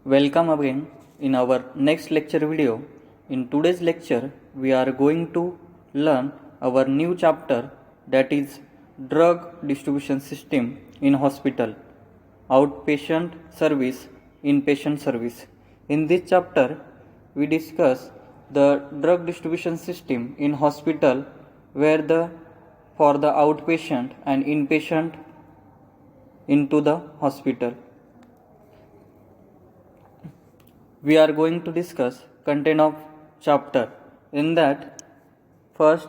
Welcome again in our next lecture video. In today's lecture, we are going to learn our new chapter, that is drug distribution system in hospital, outpatient service, inpatient service. In this chapter, we discuss the drug distribution system in hospital where for the outpatient and inpatient into the hospital. We are going to discuss content of chapter. In that, first,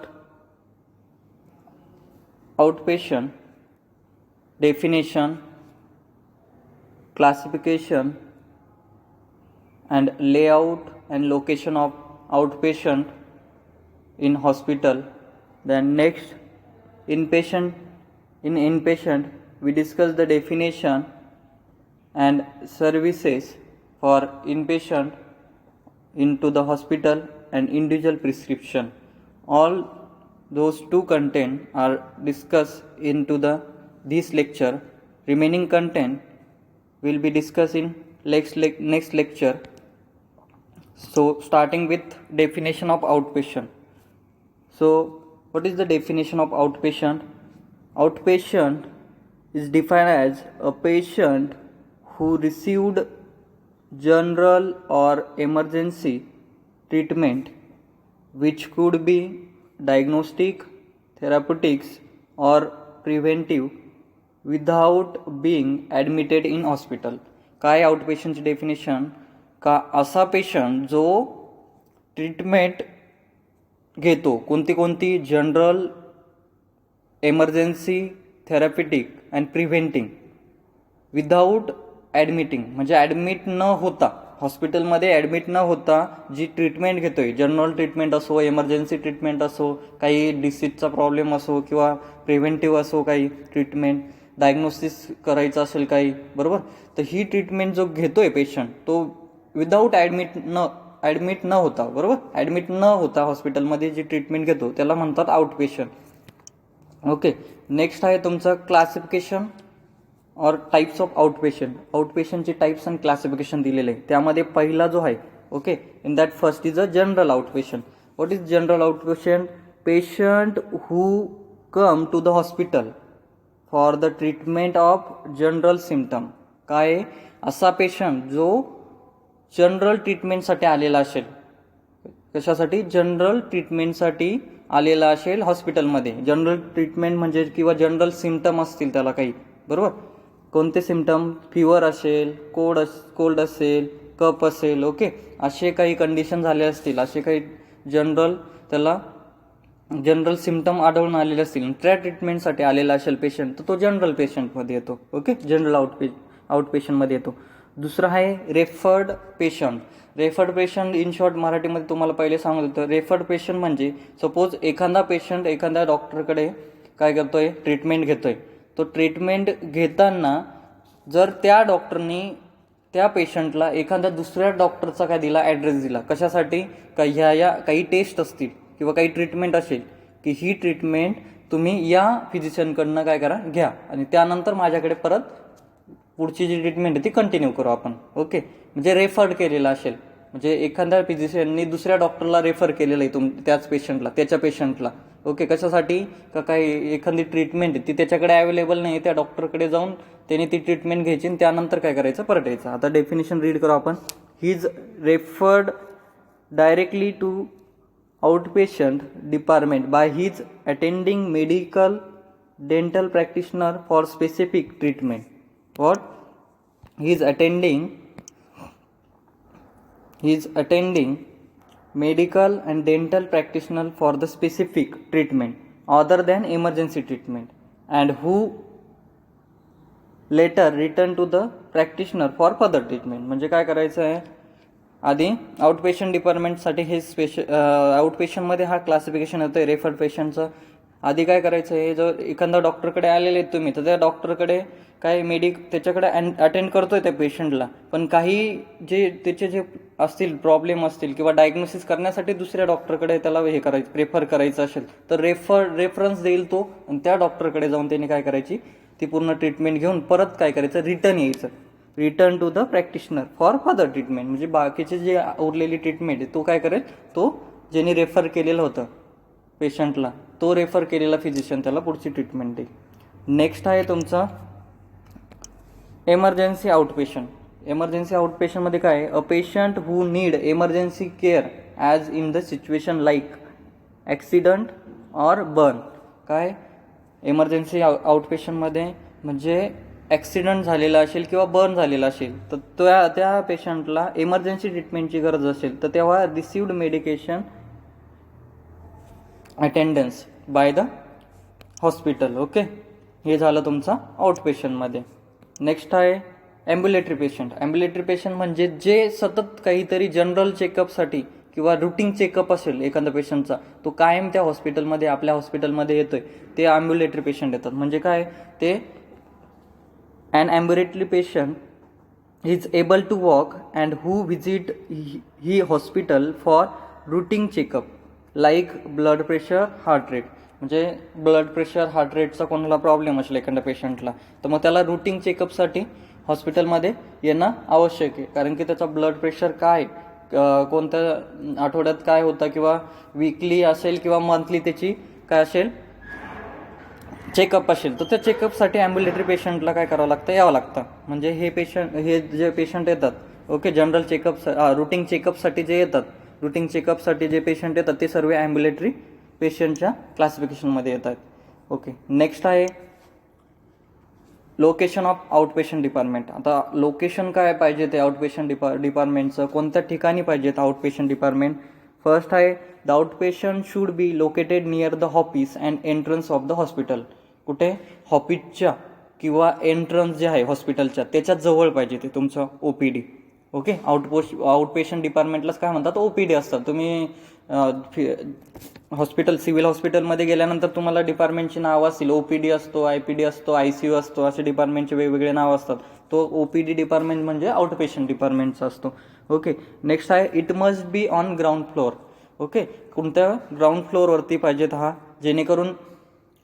outpatient definition, classification and layout and location of outpatient in hospital. Then next, inpatient. In inpatient, we discuss the definition and services for inpatient into the hospital and individual prescription. All those two content are discussed into this lecture. Remaining content will be discussed in next lecture. So starting with definition of outpatient. So what is the definition of outpatient? Outpatient is defined as a patient who received general or emergency treatment which could be diagnostic, therapeutics or preventive without being admitted in hospital. काय आउटपेशंटची definition? का असा patient जो treatment घेतो, कोणती general, emergency, therapeutic and preventing without admitting, म्हणजे admit न होता, हॉस्पिटलमध्ये ॲडमिट न होता जी ट्रीटमेंट घेतोय, जनरल ट्रीटमेंट असो, एमर्जन्सी ट्रीटमेंट असो, काही डिसीजचा प्रॉब्लेम असो किंवा प्रिव्हेंटिव्ह असो, काही ट्रीटमेंट डायग्नोसिस करायचं असेल काही, बरोबर. तर ही ट्रीटमेंट जो घेतोय पेशंट तो विदाऊट ॲडमिट न होता, बरोबर, ॲडमिट न होता हॉस्पिटलमध्ये जी ट्रीटमेंट घेतो त्याला म्हणतात आउटपेशंट. ओके. नेक्स्ट आहे तुमचं क्लासिफिकेशन और टाइप्स ऑफ आउटपेशंट. आउटपेशंटचे टाइप्स अँड क्लासिफिकेशन दिलेले आहे. त्यामध्ये पहिला जो आहे, okay, in that first is a general outpatient. What is general outpatient? Patient who come to the hospital for the treatment of general symptom. काय? असा पेशंट जो जनरल ट्रीटमेंटसाठी आलेला असेल. कशासाठी? जनरल ट्रीटमेंटसाठी आलेला असेल हॉस्पिटलमध्ये. जनरल ट्रीटमेंट म्हणजे किंवा जनरल सिम्पटम असतील त्याला काही, बरोबर. कोणते सिम्पटम? फिवर असेल, कोल्ड असेल, कफ असेल, ओके, असे काही कंडिशन झाले असतील, असे काही त्याला जनरल सिम्पटम आढळून आलेले असतील, त्या ट्रीटमेंटसाठी आलेला असेल पेशंट, तर तो जनरल पेशंटमध्ये येतो. ओके, जनरल आउटपेशंटमध्ये येतो. दुसरा आहे referred patient. Referred patient in short मराठीमध्ये तुम्हाला पहिले सांगत होतं. रेफर्ड पेशंट म्हणजे सपोज एखादा पेशंट एखाद्या डॉक्टरकडे काय करतोय? ट्रीटमेंट घेतोय. तो ट्रीटमेंट घेताना जर त्या डॉक्टरनी त्या पेशंटला एखाद्या दुसऱ्या डॉक्टरचा काय दिला? ॲड्रेस दिला. कशासाठी? का ह्या काही टेस्ट असतील किंवा काही ट्रीटमेंट असेल की ही ट्रीटमेंट तुम्ही या फिजिशियनकडनं काय करा? घ्या, आणि त्यानंतर माझ्याकडे परत पुढची जी ट्रीटमेंट आहे ती कंटिन्यू करू आपण. ओके, म्हणजे रेफर्ड केलेला असेल, म्हणजे एखाद्या फिजिशियननी दुसऱ्या डॉक्टरला रेफर केलेलं आहे त्याच पेशंटला, त्याच्या पेशंटला. ओके, कशासाठी? का काही एखादी ट्रीटमेंट ती त्याच्याकडे अवेलेबल नाही, त्या डॉक्टरकडे जाऊन त्याने ती ट्रीटमेंट घ्यायची आणि त्यानंतर काय करायचं? परत यायचं. आता डेफिनेशन रीड करू आपण. He is referred directly to outpatient department by his attending medical dental practitioner for specific treatment. What? He is attending medical and dental practitioner for the specific treatment other than emergency treatment, and who later return to the practitioner for further treatment. म्हणजे काय करायचं आहे? आधी आउटपेशंट डिपार्टमेंटसाठी हे आउटपेशंटमध्ये हा classification होतं referred पेशंटचं. आधी काय करायचं आहे? जर एखाद्या डॉक्टरकडे आलेले आहेत तुम्ही, तर त्या डॉक्टरकडे काय त्याच्याकडे अटेंड करतोय त्या पेशंटला, पण काही त्याचे जे असतील प्रॉब्लेम असतील किंवा डायग्नोसिस करण्यासाठी दुसऱ्या डॉक्टरकडे त्याला हे करायचं, प्रेफर करायचं असेल, तर रेफरन्स देईल तो, आणि त्या डॉक्टरकडे जाऊन त्याने काय करायची? ती पूर्ण ट्रीटमेंट घेऊन परत काय करायचं? रिटर्न यायचं. Return to the practitioner for further treatment. म्हणजे बाकीचे जे उरलेली ट्रीटमेंट आहे तो काय करेल, तो ज्याने रेफर केलेलं होतं पेशंटला, तो रेफर केलेला फिजिशियन त्याला पुढची ट्रीटमेंट देईल. नेक्स्ट आहे तुमचा एमर्जन्सी आउटपेशंट. एमर्जन्सी आउटपेशंटमध्ये काय आहे, a patient who need emergency care as in the situation like accident or burn. काय एमर्जन्सी आउटपेशंटमध्ये म्हणजे ॲक्सिडंट झालेला असेल किंवा बर्न झालेला असेल तर त्या पेशंटला एमर्जन्सी ट्रीटमेंटची गरज असेल तर तेव्हा received medication attendance by the hospital. Okay, हे झालं तुमचा आउटपेशंटमध्ये. नेक्स्ट आहे ॲम्ब्युलेटरी पेशंट. ॲम्ब्युलेटरी पेशंट म्हणजे जे सतत काहीतरी जनरल चेकअपसाठी किंवा रुटीन चेकअप असेल एखाद्या पेशंटचा, तो कायम त्या हॉस्पिटलमध्ये आपल्या हॉस्पिटलमध्ये येतोय, ते ॲम्ब्युलेटरी पेशंट येतात. म्हणजे काय ते an ambulatory patient is able to walk and who visit he hospital for routine checkup like blood pressure, heart rate. म्हणजे ब्लड प्रेशर, हार्ट रेटचा कोणाला प्रॉब्लेम असेल एखाद्या पेशंटला तर मग त्याला रुटीन चेकअपसाठी हॉस्पिटलमध्ये येणं आवश्यक आहे. कारण की त्याचा ब्लड प्रेशर काय, कोणत्या आठवड्यात काय होतं किंवा वीकली असेल किंवा मंथली त्याची काय असेल चेकअप असेल तर त्या चेकअपसाठी ॲम्ब्युलेटरी पेशंटला काय करावं लागतं, यावं लागतं. म्हणजे हे जे पेशंट येतात, ओके, जनरल चेकअप रुटीन चेकअपसाठी जे येतात, रुटीन चेकअपसाठी जे पेशंट येतात ते सर्व ॲम्ब्युलेटरी पेशंटच्या क्लासिफिकेशनमध्ये येतात. ओके, नेक्स्ट आहे लोकेशन ऑफ आउटपेशंट डिपार्टमेंट. आता लोकेशन काय पाहिजे ते आउटपेशंट डिपार्टमेंटचं, कोणत्या ठिकाणी पाहिजेत आउटपेशंट डिपार्टमेंट. फर्स्ट आहे the outpatient should be located near the office and entrance of the hospital. कुठे, ऑफिसच्या किंवा एंट्रन्स जे आहे हॉस्पिटलच्या त्याच्यात जवळ पाहिजे ते तुमचं OPD. ओके, आउटपेशंट डिपार्टमेंटलाच काय म्हणतात, OPD असतात. तुम्ही हॉस्पिटल, सिव्हिल हॉस्पिटलमध्ये गेल्यानंतर तुम्हाला डिपार्टमेंटची नावं असतील, OPD असतो, IPD असतो, ICU असतो, असे डिपार्टमेंटचे वेगवेगळे नाव असतात. तो OPD डिपार्टमेंट म्हणजे आउटपेशंट डिपार्टमेंटचा असतो. ओके, नेक्स्ट आहे it must be on ground floor. Okay, कोणत्या ग्राउंड फ्लोअरवरती पाहिजेत हा, जेणेकरून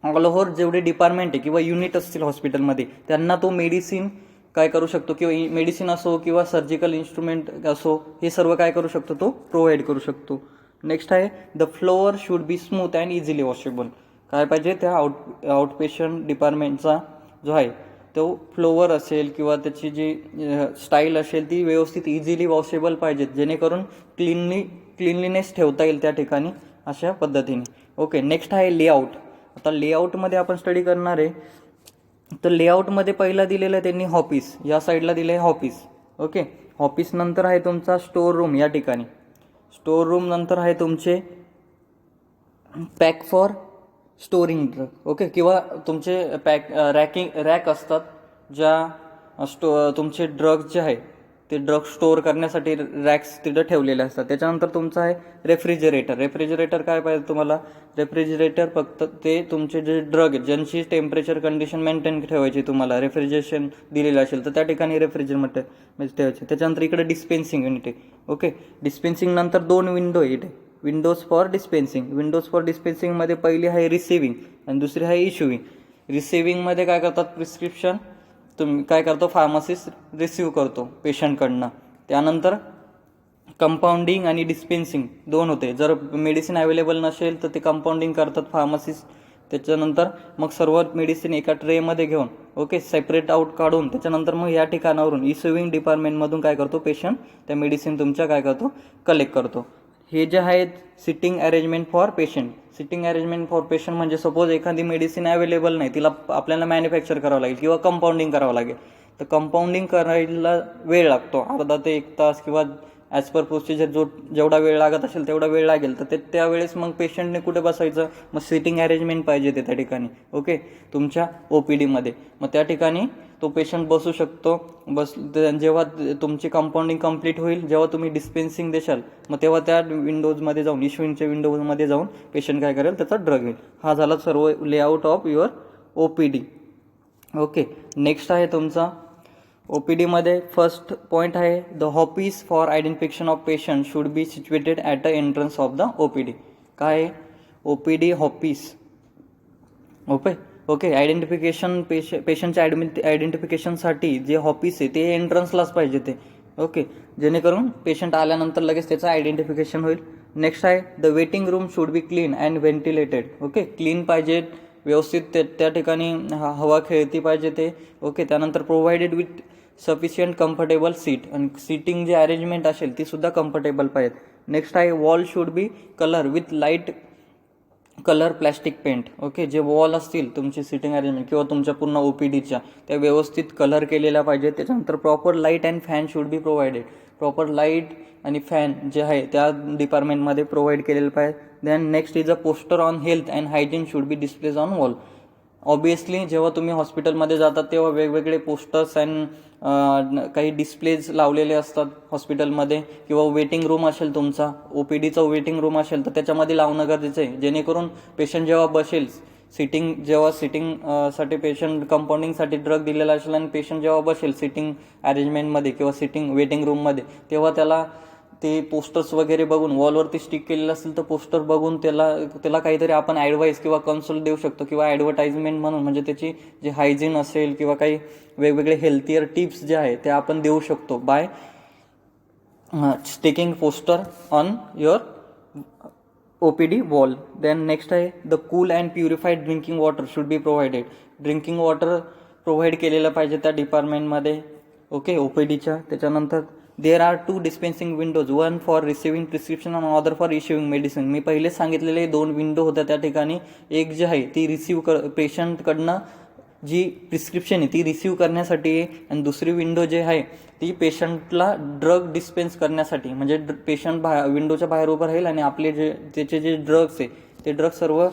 ऑल ओव्हर जेवढे डिपार्टमेंट आहे किंवा युनिट असतील हॉस्पिटलमध्ये त्यांना तो मेडिसिन काय करू शकतो, किंवा मेडिसिन असो किंवा सर्जिकल इन्स्ट्रुमेंट असो, हे सर्व काय करू शकतो, तो प्रोव्हाइड करू शकतो. नेक्स्ट आहे the floor should be smooth and easily washable. काय पाहिजे, त्या आउटपेशंट डिपार्टमेंटचा जो आहे तो फ्लोअर असेल किंवा त्याची जी स्टाईल असेल ती व्यवस्थित इझिली वॉशेबल पाहिजेत, जेणेकरून क्लिनलीनेस ठेवता येईल त्या ठिकाणी, अशा पद्धतीने. ओके, नेक्स्ट आहे लेआउट. आता लेआउटमध्ये आपण स्टडी करणार आहे. तर लेआउटमध्ये पहिला दिलेलं आहे त्यांनी ऑफिस, या साईडला दिलं आहे ऑफिस. ओके, ऑफिस नंतर आहे तुमचा स्टोर रूम या ठिकाणी, स्टोर रूम नंतर आहे तुमचे pack for storing drug. Okay, किंवा तुमचे रॅक असतात ज्या तुमचे ड्रग्स जे आहे ते ड्रग स्टोअर करण्यासाठी रॅक्स तिथं ठेवलेले असतात. त्याच्यानंतर तुमचं आहे रेफ्रिजरेटर. रेफ्रिजरेटर काय पाहिजे तुम्हाला, रेफ्रिजरेटर फक्त ते तुमचे जे ड्रग आहेत ज्यांची टेम्परेचर कंडिशन मेंटेन ठेवायची, तुम्हाला रेफ्रिजरेशन दिलेलं असेल तर त्या ठिकाणी रेफ्रिजरेटर ठेवायचे. त्याच्यानंतर इकडे डिस्पेन्सिंग युनिट आहे. ओके, डिस्पेन्सिंग नंतर 2 विंडो आहे इथे, विंडोज फॉर डिस्पेन्सिंग. विंडोज फॉर डिस्पेन्सिंगमध्ये पहिली आहे रिसिव्हिंग आणि दुसरी आहे इश्युविंग. रिसिव्हिंगमध्ये काय करतात, प्रिस्क्रिप्शन तुम्ही काय करतो, फार्मासिस्ट रिसिव्ह करतो पेशंटकडनं. त्यानंतर कंपाऊंडिंग आणि डिस्पेन्सिंग 2 होते. जर मेडिसिन अवेलेबल नसेल तर ते कंपाऊंडिंग करतात फार्मासिस्ट. त्याच्यानंतर मग सर्व मेडिसिन एका ट्रेमध्ये घेऊन, ओके, सेपरेट आउट काढून त्याच्यानंतर मग या ठिकाणावरून इश्युविंग डिपार्टमेंटमधून काय करतो, पेशंट त्या मेडिसिन तुमच्या काय करतो, कलेक्ट करतो. हे जे आहेत sitting arrangement for patient. Sitting arrangement for patient म्हणजे सपोज एखादी मेडिसिन अवेलेबल नाही, तिला आपल्याला मॅन्युफॅक्चर करावं लागेल किंवा कंपाऊंडिंग करावं लागेल. तर कंपाऊंडिंग करायला वेळ लागतो, अर्धा ते 1 तास किंवा ॲज पर प्रोसिजर जेवढा वेळ लागत असेल तेवढा वेळ लागेल. तर त्यावेळेस मग पेशंटने कुठे बसायचं, मग सिटिंग अरेंजमेंट पाहिजे ते त्या ठिकाणी. ओके, तुमच्या OPDमध्ये मग त्या ठिकाणी तो पेशंट बसू शकतो. जेव्हा तुमची कंपाऊंडिंग कंप्लीट होईल, जेव्हा तुम्ही डिस्पेन्सिंग देशाल, मग तेव्हा त्या विंडोजमध्ये जाऊन, इश्युइंगच्या विंडोजमध्ये जाऊन पेशंट काय करेल, त्याचा ड्रग घेईल. हा झाला सर्व layout of your OPD. Okay, next आहे तुमचा OPDमध्ये फर्स्ट पॉईंट आहे the office for identification of patient should be situated at the entrance of the OPD. काय OPD office, okay, okay. Identification पेशंटच्या आयडेंटिफिकेशनसाठी जे ऑफिस आहे ते एंट्रन्सलाच पाहिजे ते. ओके, जेणेकरून पेशंट आल्यानंतर लगेच त्याचं आयडेंटिफिकेशन होईल. नेक्स्ट आहे the waiting room should B clean and ventilated. Okay, clean पाहिजे, व्यवस्थित त्या ठिकाणी हवा खेळती पाहिजे ते. ओके, त्यानंतर provided with sufficient comfortable seat, आणि सीटिंग जे अरेंजमेंट असेल ती सुद्धा कम्फर्टेबल पाहिजे. नेक्स्ट आहे wall should be colour with light colour plastic paint. Okay, जे वॉल असतील तुमची सिटिंग अरेंजमेंट किंवा तुमच्या पूर्ण OPDच्या त्या व्यवस्थित कलर केलेल्या पाहिजेत. त्याच्यानंतर proper light and fan should be provided. Proper light आणि फॅन जे आहे त्या डिपार्टमेंटमध्ये प्रोव्हाइड केलेलं पाहिजे. Then next is a poster on health and hygiene should be displays on wall. Obviously जेव्हा तुम्ही हॉस्पिटलमध्ये जातात तेव्हा वेगवेगळे पोस्टर्स अँड काही डिस्प्लेज लावलेले असतात हॉस्पिटलमध्ये, किंवा वेटिंग रूम असेल तुमचा, OPDचा वेटिंग रूम असेल तर त्याच्यामध्ये लावणं गरजेचं आहे. जेणेकरून पेशंट जेव्हा बसेल सिटिंग साठी पेशंट कंपाऊंडिंगसाठी ड्रग दिलेला असेल आणि पेशंट जेव्हा बसेल सिटिंग अरेंजमेंटमध्ये किंवा सिटिंग वेटिंग रूममध्ये, तेव्हा त्याला ते पोस्टर्स वगैरे बघून वॉलवरती स्टिक केलेलं असेल तर पोस्टर बघून त्याला काहीतरी आपण ॲडवाईस किंवा कन्सल्ट देऊ शकतो, किंवा ॲडव्हर्टाइजमेंट म्हणून, म्हणजे त्याची जे हायजीन असेल किंवा काही वेगवेगळे हेल्थियर टिप्स जे आहे ते आपण देऊ शकतो by sticking poster on your OPD wall. Then next आहे the cool and purified drinking water should be provided. Drinking water provide केलेलं पाहिजे त्या डिपार्टमेंटमध्ये. ओके, OPDच्या. त्याच्यानंतर there are 2 dispensing windows, one for receiving prescription आणि अदर फॉर इश्युइंग मेडिसिन. मी पहिले सांगितलेले 2 विंडो होत्या त्या ठिकाणी. एक जी आहे ती पेशंटकडनं जी प्रिस्क्रिप्शन आहे ती रिसिव्ह करण्यासाठी आहे, आणि दुसरी विंडो जी आहे ती पेशंटला ड्रग डिस्पेन्स करण्यासाठी. म्हणजे पेशंट विंडोच्या बाहेर उभं राहील आणि आपले त्याचे जे ड्रग्स आहे ते ड्रग्स सर्व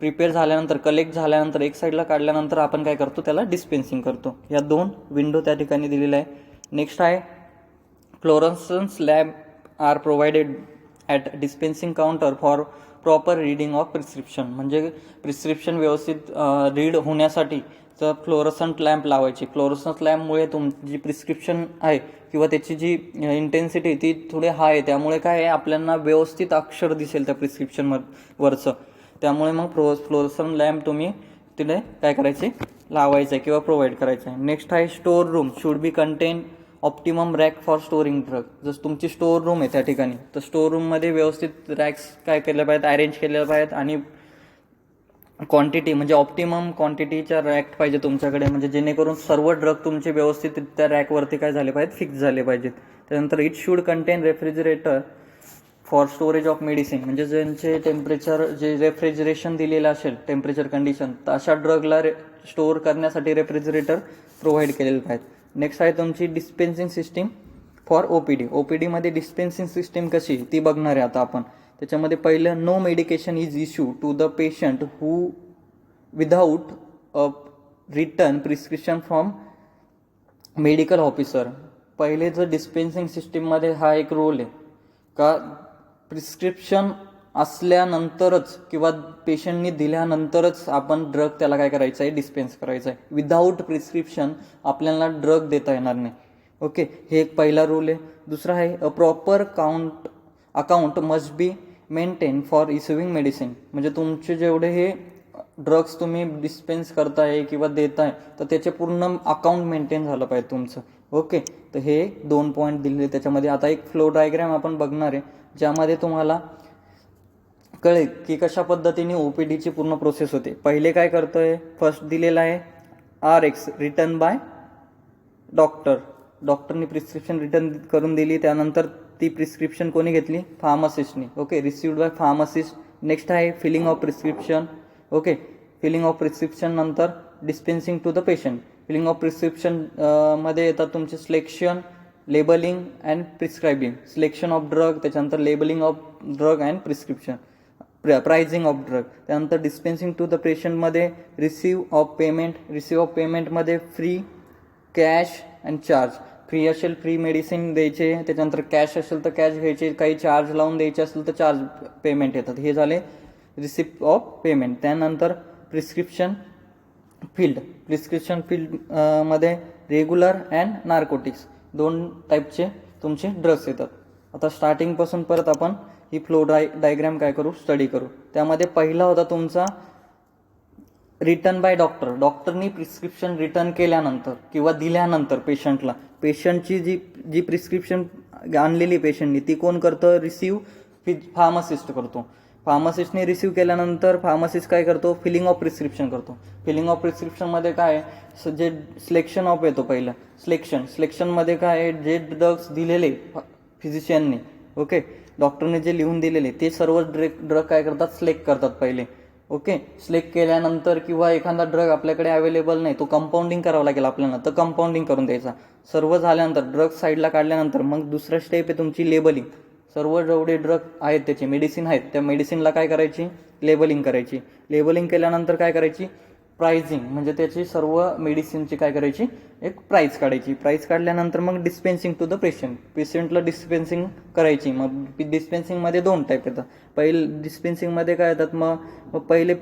प्रिपेअर झाल्यानंतर, कलेक्ट झाल्यानंतर एक साईडला काढल्यानंतर आपण काय करतो, त्याला डिस्पेन्सिंग करतो. या 2 विंडो त्या ठिकाणी दिलेल्या आहे. नेक्स्ट आहे fluorescence lab are provided at dispensing counter for proper reading of prescription. म्हणजे प्रिस्क्रिप्शन व्यवस्थित रीड होण्यासाठी तर फ्लोरोसंट लॅम्प लावायची. फ्लोरोसन्स लॅम्पमुळे तुमची प्रिस्क्रिप्शन आहे किंवा त्याची जी इंटेन्सिटी ती थोडी हाय आहे, त्यामुळे काय आहे आपल्याला व्यवस्थित अक्षर दिसेल त्या प्रिस्क्रिप्शन वरचं. त्यामुळे मग फ्लोरोसंट लॅम्प तुम्ही तिथे काय करायचे, लावायचं आहे किंवा प्रोव्हाइड करायचं आहे. नेक्स्ट आहे store room should be contain optimum rack for storing drug. जसं तुमची स्टोअर रूम आहे त्या ठिकाणी, तर स्टोअर रूममध्ये व्यवस्थित रॅक्स काय केल्या पाहिजेत, अरेंज केलेल्या पाहिजेत, आणि क्वांटिटी म्हणजे ऑप्टिमम क्वांटिटीच्या रॅक पाहिजे तुमच्याकडे, म्हणजे जेणेकरून सर्व ड्रग तुमचे व्यवस्थित त्या रॅकवरती काय झाले पाहिजेत, फिक्स झाले पाहिजेत. त्यानंतर it should content refrigerator for storage of medicine. म्हणजे ज्यांचे टेम्परेचर जे रेफ्रिजरेशन दिलेलं असेल टेम्परेचर कंडिशन, तर अशा ड्रगला स्टोअर करण्यासाठी रेफ्रिजरेटर प्रोव्हाइड केलेलं पाहिजे. नेक्स्ट आहे तुमची डिस्पेन्सिंग सिस्टीम फॉर OPD. OPDमध्ये डिस्पेन्सिंग सिस्टीम कशी ती बघणार आहे आता आपण. त्याच्यामध्ये पहिलं, no medication is issue to the patient who without a return prescription from medical officer. पहिले जर डिस्पेन्सिंग सिस्टीममध्ये हा एक रोल आहे का प्रिस्क्रिप्शन असल्यानंतरच किंवा पेशंटनी दिल्यानंतरच आपण ड्रग त्याला काय करायचं आहे, डिस्पेन्स करायचं आहे. विदाऊट प्रिस्क्रिप्शन आपल्याला ड्रग देता येणार नाही. ओके, हे एक पहिला रूल आहे. दुसरा आहे a proper account must be maintain for issuing medicine. म्हणजे तुमचे जेवढे हे ड्रग्स तुम्ही डिस्पेन्स करताय किंवा देताय तर त्याचे पूर्ण अकाउंट मेंटेन झालं पाहिजे तुमचं. ओके, तर हे 2 पॉईंट दिलेले. त्याच्यामध्ये आता एक फ्लो डायग्राम आपण बघणार आहे ज्यामध्ये तुम्हाला कळेल की कशा पद्धतीने OPDची पूर्ण प्रोसेस होते. पहिले काय करतोय, फर्स्ट दिलेला आहे RX रिटर्न बाय डॉक्टरनी प्रिस्क्रिप्शन रिटर्न करून दिली. त्यानंतर ती प्रिस्क्रिप्शन कोणी घेतली, फार्मासिस्टनी. Okay, received by pharmacist. Next आहे filling of prescription. Okay, filling of prescription नंतर dispensing to the patient. Filling of prescription मध्ये येतात तुमचे selection, labelling and prescribing. Selection of drug, त्याच्यानंतर labelling of drug and prescription, pricing of drug. त्यानंतर dispensing to the पेशंटमध्ये receive of पेमेंटमध्ये free, cash and charge. Free असेल free medicine द्यायचे, त्याच्यानंतर कॅश असेल तर कॅश घ्यायचे, काही चार्ज लावून द्यायचे असेल तर चार्ज पेमेंट येतात. हे झाले रिसिप्ट ऑफ पेमेंट. त्यानंतर प्रिस्क्रिप्शन फील्ड मध्ये रेग्युलर अँड नार्कोटिक्स 2 टाईपचे तुमचे ड्रग्स येतात. आता स्टार्टिंगपासून परत आपण ही फ्लो डायग्राम काय करू, स्टडी करू. त्यामध्ये पहिला होता तुमचा रिटर्न बाय डॉक्टरनी प्रिस्क्रिप्शन रिटर्न केल्यानंतर किंवा दिल्यानंतर पेशंटची जी प्रिस्क्रिप्शन आणलेली पेशंटनी ती कोण करतं, रिसीव्ह फार्मासिस्ट करतो. फार्मासिस्टने रिसीव्ह केल्यानंतर फार्मासिस्ट काय करतो, फिलिंग ऑफ प्रिस्क्रिप्शन करतो. फिलिंग ऑफ प्रिस्क्रिप्शनमध्ये काय जे सिलेक्शन ऑफ येतो पहिलं सिलेक्शनमध्ये काय जे ड्रग्स दिलेले फिजिशियनने, ओके, डॉक्टरने जे लिहून दिलेले ते सर्व ड्रग काय करतात, सिलेक्ट करतात पहिले. ओके, सिलेक्ट केल्यानंतर किंवा एखादा ड्रग आपल्याकडे अवेलेबल नाही, तो कंपाऊंडिंग करावा लागेल आपल्याला, तर कंपाऊंडिंग करून द्यायचा. सर्व झाल्यानंतर ड्रग साईडला काढल्यानंतर मग दुसरा स्टेप आहे तुमची लेबलिंग. सर्व जेवढे ड्रग आहेत त्याचे मेडिसिन आहेत त्या मेडिसिनला काय करायची, लेबलिंग करायची. लेबलिंग केल्यानंतर काय करायची, प्राइसिंग, म्हणजे त्याची सर्व मेडिसिनची काय करायची, एक प्राइस काढायची. प्राइस काढल्यानंतर मग डिस्पेन्सिंग टू द पेशंटला डिस्पेन्सिंग करायची. मग डिस्पेन्सिंगमध्ये 2 टाईप येतात. पहिले डिस्पेन्सिंगमध्ये काय येतात, मग पहिले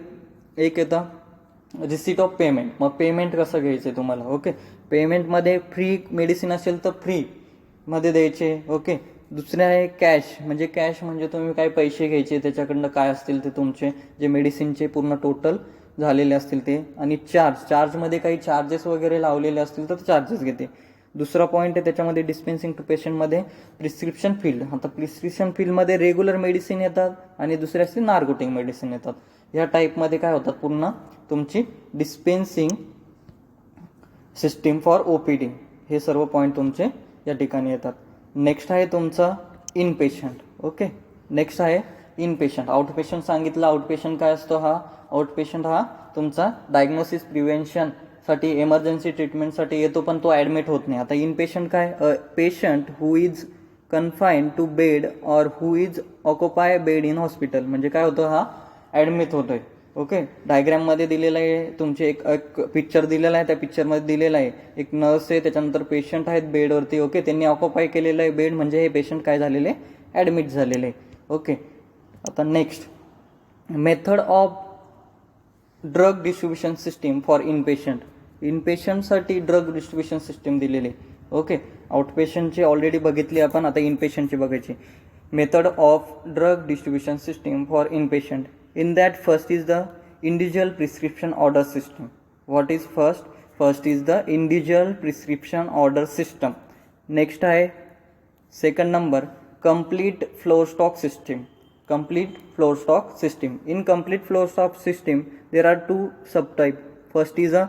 एक येतं रिसीट ऑफ पेमेंट. मग पेमेंट कसं घ्यायचं तुम्हाला, ओके, पेमेंटमध्ये फ्री मेडिसिन असेल तर फ्रीमध्ये द्यायचे. ओके, दुसरे आहे कॅश म्हणजे तुम्ही काय पैसे घ्यायचे, त्याच्याकडनं काय असतील ते तुमचे जे मेडिसिनचे पूर्ण टोटल झालेले असतील ते. आणि चार्जमध्ये काही चार्जेस वगैरे लावलेले असतील तर चार्जेस घेते. दुसरा पॉईंट आहे त्याच्यामध्ये डिस्पेन्सिंग टू पेशंटमध्ये प्रिस्क्रिप्शन फील्ड. आता प्रिस्क्रिप्शन फील्डमध्ये रेग्युलर मेडिसिन येतात आणि दुसरे असते नार्कोटिक मेडिसिन येतात. ह्या टाईपमध्ये काय होतात, पूर्ण तुमची डिस्पेन्सिंग सिस्टीम फॉर OPD हे सर्व पॉईंट तुमचे या ठिकाणी येतात. नेक्स्ट आहे तुमचा इनपेशंट. ओके, नेक्स्ट आहे इनपेशंट. आउटपेशंट सांगितलं. आउटपेशंट काय असतो, आउटपेशंट हा तुमचा डायग्नोसिस प्रिव्हेन्शनसाठी इमर्जन्सी ट्रीटमेंटसाठी येतो, पण तो ॲडमिट होत नाही. आता इनपेशंट काय, patient who is confined to bed और who is occupy bed in hospital. म्हणजे काय होतं, हा ॲडमिट होतोय. ओके, डायग्राममध्ये दिलेलं आहे तुमचे एक पिक्चर दिलेला आहे. त्या पिक्चरमध्ये दिलेलं आहे एक नर्स आहे, त्याच्यानंतर पेशंट आहेत बेडवरती. ओके, त्यांनी ऑक्युपाय केलेलं आहे बेड, म्हणजे हे पेशंट काय झालेले, ॲडमिट झालेले. ओके, आता next method of drug distribution system for inpatient. इनपेशंटसाठी ड्रग डिस्ट्रीब्युशन सिस्टीम दिलेली. ओके, आउटपेशंटची ऑलरेडी बघितली आपण, आता इनपेशंटची बघायची. Method of drug distribution system for inpatient. In that first is the individual prescription order system. What is first? First is the individual prescription order system. Next है second number complete flow stock system. Complete flow stock system. In complete flow stock system there are 2 subtype. First is a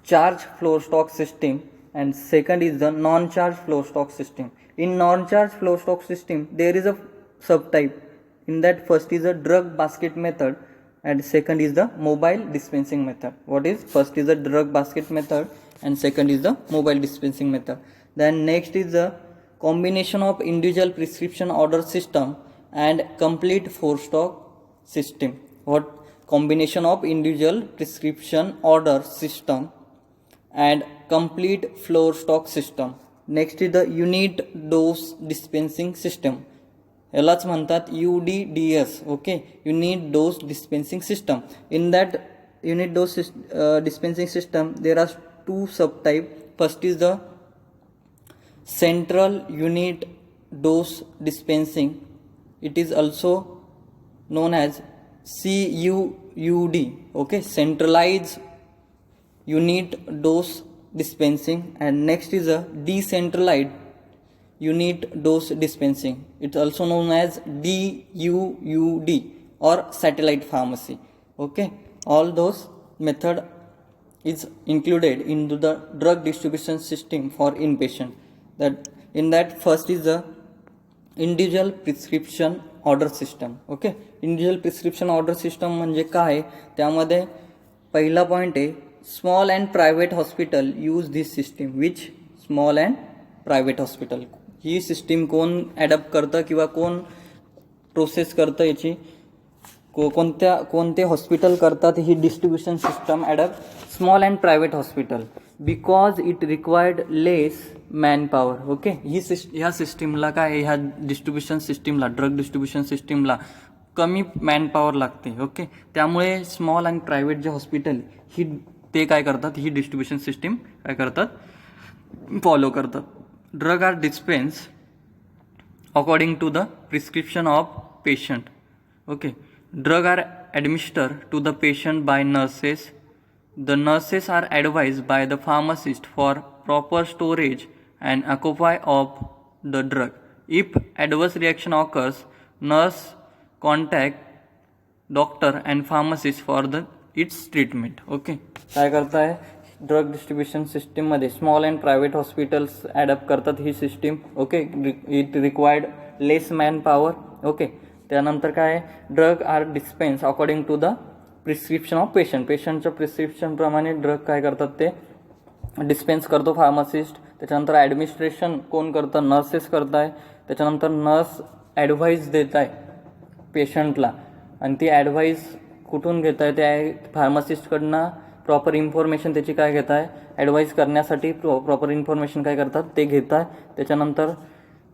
charge flow stock system and second is the non-charge flow stock system. In non-charge flow stock system there is a subtype. In that first is a drug basket method and second is the mobile dispensing method. What is first is the drug basket method and second is the mobile dispensing method. Then next is the combination of individual prescription order system and complete flow stock system. What combination of individual prescription order system and complete flow stock system. Next is the unit dose dispensing system. यालाच म्हणतात UDDS. Okay, unit dose dispensing system. In that unit dose dispensing system there are 2 subtype. First is the central unit dose dispensing. It is also known as CUUD. Okay, centralize unit dose dispensing. And next is a decentralized unit dose dispensing. It's also known as DUUD or satellite pharmacy. Okay, all those method is included into the drug distribution system for inpatient. That in that first is the individual prescription order system. Okay, individual prescription order system म्हणजे काय, त्यामध्ये पहिला point आहे small and private hospital use this system. Which small and private hospital. ही system कोण adapt करतं किंवा कोण प्रोसेस करतं, याची कोणते हॉस्पिटल करतात ही distribution system adapt. Small and private hospital because it required less man power. Okay, ह्या सिस्टीमला काय, ह्या डिस्ट्रीब्युशन सिस्टीमला ड्रग डिस्ट्रीब्युशन सिस्टीमला कमी मॅन पॉवर लागते. ओके, त्यामुळे स्मॉल अँड प्रायव्हेट जे हॉस्पिटल ते काय करतात, ही डिस्ट्रीब्युशन सिस्टीम काय करतात, फॉलो करतात. Drug are dispensed according to the prescription of patient. Okay, drug are administered to the patient by nurses. The nurses are advised by the pharmacist for proper storage and occupy of the drug. If adverse reaction occurs, nurse contact doctor and pharmacist for its treatment. Okay, काय करताय, drug distribution सिस्टीममध्ये small and private hospitals adapt करतात ही सिस्टीम. Okay, it required less man power. Okay, त्यानंतर काय, drug are dispense according to the prescription of patient. पेशंटच्या प्रिस्क्रिप्शनप्रमाणे ड्रग काय करतात ते डिस्पेन्स करतो फार्मासिस्ट. त्याच्यानंतर ॲडमिनिस्ट्रेशन कोण करतं, नर्सेस करताय. त्याच्यानंतर नर्स ॲडव्हाइस देत आहे पेशंटला, आणि ती ॲडव्हाइस कुठून घेत आहे, त्या फार्मासिस्टकडनं प्रॉपर इन्फॉर्मेशन त्याची काय घेत आहे, ॲडवाईस करण्यासाठी प्रॉपर इन्फॉर्मेशन काय करतात ते घेत आहे. त्याच्यानंतर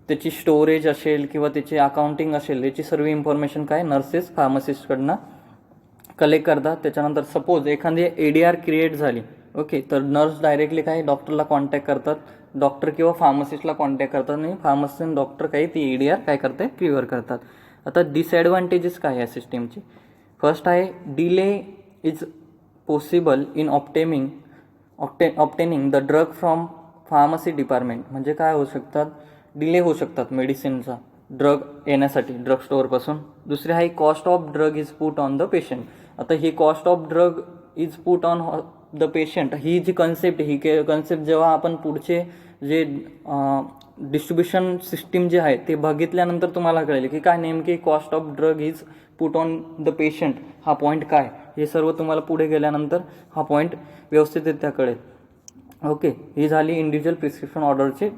त्याची स्टोरेज असेल किंवा त्याची अकाउंटिंग असेल, याची सर्व इन्फॉर्मेशन काय नर्सेस फार्मासिस्टकडनं कलेक्ट करतात. त्याच्यानंतर सपोज एखादी ADR क्रिएट झाली, ओके, तर नर्स डायरेक्टली काय डॉक्टरला कॉन्टॅक्ट करतात, डॉक्टर किंवा फार्मासिस्टला कॉन्टॅक्ट करतात आणि फार्मासिस्ट आणि डॉक्टर काही ती ADR काय करते, क्लिअर करतात. आता डिसॲडव्हान्टेजेस काय या सिस्टीमची. फर्स्ट आहे delay is possible in obtaining the drug from pharmacy department. म्हणजे काय होऊ शकतात, डिले होऊ शकतात मेडिसिनचा ड्रग येण्यासाठी ड्रग स्टोअरपासून. दुसरी आहे cost of drug is put on the patient. आता ही cost of drug is put on the patient ही जी कन्सेप्ट, ही कन्सेप्ट जेव्हा आपण पुढचे जे डिस्ट्रीब्युशन सिस्टीम जे आहे ते बघितल्यानंतर तुम्हाला कळेल की काय नेमकी cost of drug is put on the patient हा पॉईंट काय, हे सर्व तुम्हाला पुढे गेल्यानंतर हा पॉईंट व्यवस्थितरित्या कळेल. ओके, ही झाली इंडिव्हिज्युअल प्रिस्क्रिप्शन ऑर्डरची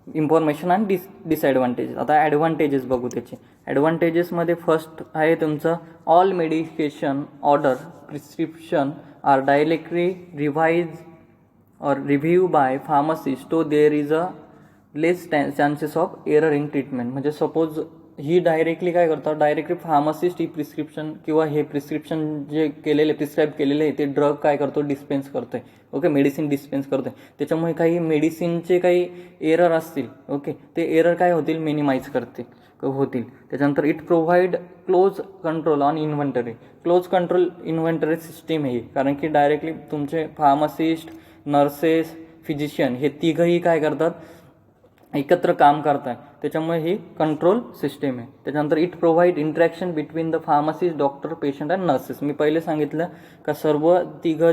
इन्फॉर्मेशन आणि डिसॲडव्हान्टेजेस. आता ॲडव्हान्टेजेस बघू त्याचे. ॲडव्हान्टेजेसमध्ये फर्स्ट आहे तुमचं all medication order prescription are directly revise or review by pharmacist, so there is a less chances of error in treatment. म्हणजे सपोज ही डायरेक्टली काय करतात, डायरेक्टली फार्मासिस्ट ही प्रिस्क्रिप्शन किंवा हे प्रिस्क्रिप्शन जे केलेले प्रिस्क्राईब केलेले आहे ते ड्रग काय करतो, डिस्पेन्स करतोय. ओके, मेडिसिन डिस्पेन्स करतोय. त्याच्यामुळे काही मेडिसिनचे काही एरर असतील, ओके, ते एरर काय होतील, मिनिमाइज होतील. त्याच्यानंतर it provide close control on inventory. Close control inventory system आहे, कारण की डायरेक्टली तुमचे फार्मासिस्ट, नर्सेस, फिजिशियन हे तिघंही काय करतात, एकत्र काम करतात. त्याच्यामुळे ही कंट्रोल सिस्टीम आहे. त्याच्यानंतर it provide interaction between the pharmacist, doctor, patient and nurses. मी पहिले सांगितलं का सर्व तिघं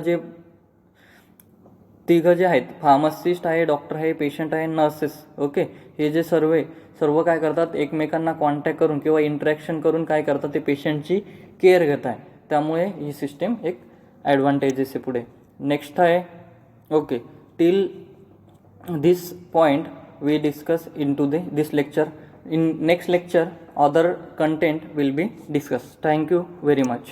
जे आहेत, फार्मासिस्ट आहे, डॉक्टर आहे, पेशंट आहे, नर्सेस, ओके, हे जे सर्व काय करतात, एकमेकांना कॉन्टॅक्ट करून किंवा इंटरॅक्शन करून काय करतात, ते पेशंटची केअर घेत आहे. त्यामुळे ही सिस्टीम एक ॲडव्हान्टेजेस आहे. पुढे नेक्स्ट आहे, okay, till this point we discuss into this lecture. In next lecture other content will be discussed. Thank you very much.